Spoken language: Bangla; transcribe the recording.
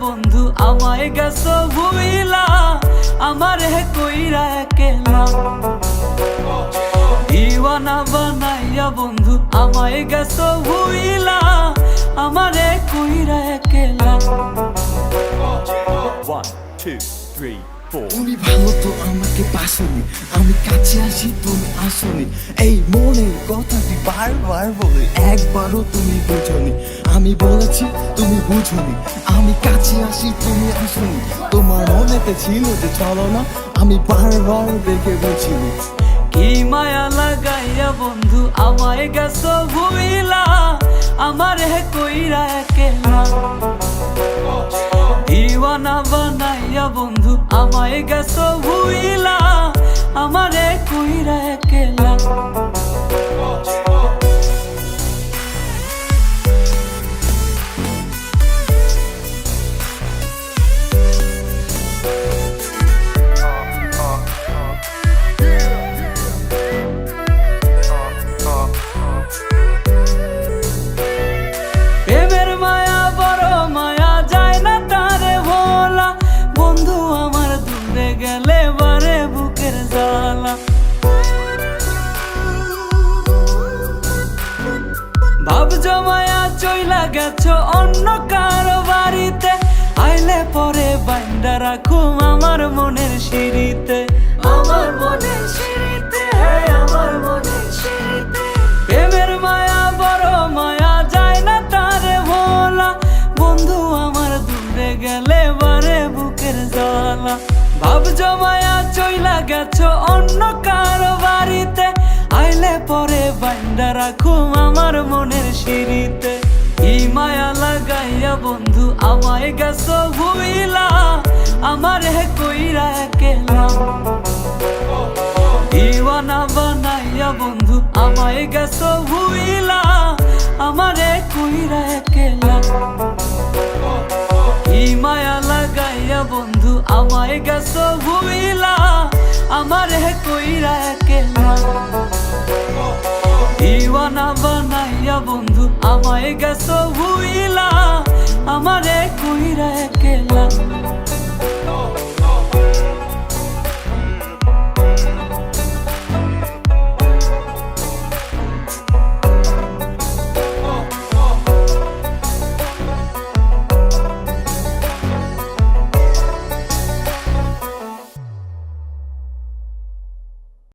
বন্ধু আমায় গেছো ভুইলা, আমারে কইরা একলা। দিওয়ানা বানাইয়া বন্ধু আমায় গেছো ভুইলা, আমারে কইরা একলা। 1, 2, 3, 4 তুমি ভালো তো আমাকে বাসনি, আমি কাছে আসি তুমি আসনি। এই মনের কথাটি বারবার বলে একবারও তুমি বুঝনি। আমি বলেছি তুমি বুঝনি, আমি কাছে আসি তুমি আসনি। তোমার মনেতে ছিল যে চলো না, আমি বারবার দেখে বুঝিনি। কি মায়া লাগাইয়া বন্ধু আমায় গেছো ভুইলা, আমারে কইরা একলা। দিওয়ানা বানাইয়া বন্ধু আমায় গেছো ভুইলা, আমারে কইরা একলা। প্রেমের মায়া বড় মায়া যায় না তারে ভোলা, বন্ধু আমার দূরে গেলে বারে বুকের জ্বালা। ভাব জমায়া চইলা গেছো অন্য কারো বাড়িতে, আইলে পরে বাইন্দা রাখুম আমার মনের সিঁড়িতে। আমার মনের সিঁড়িতে, আমার মনের সিঁড়িতে। প্রেমের মায়া বড় মায়া যায় না তারে ভোলা, বন্ধু আমার দূরে গেলে বারে বুকের জ্বালা। ভাব জমায়া চইলা গেছো অন্য কারো বাড়িতে, আইলে পরে বাইন্দা রাখুম আমার মনের সিঁড়িতে। ই মায়া লাগাইয়া বন্ধু আমায় গেছো ভুইলা, আমারে কইরা একলা। দিওয়ানা বানাইয়া বন্ধু আমায় গেছো ভুইলা, আমারে কইরা একলা। ই মায়া লাগাইয়া বন্ধু আমায় গেছো ভুইলা, আমারে কইরা একলা। দিওয়ানা বানাইয়া বন্ধু আমায় গেছো ভুইলা, আমারে কইরা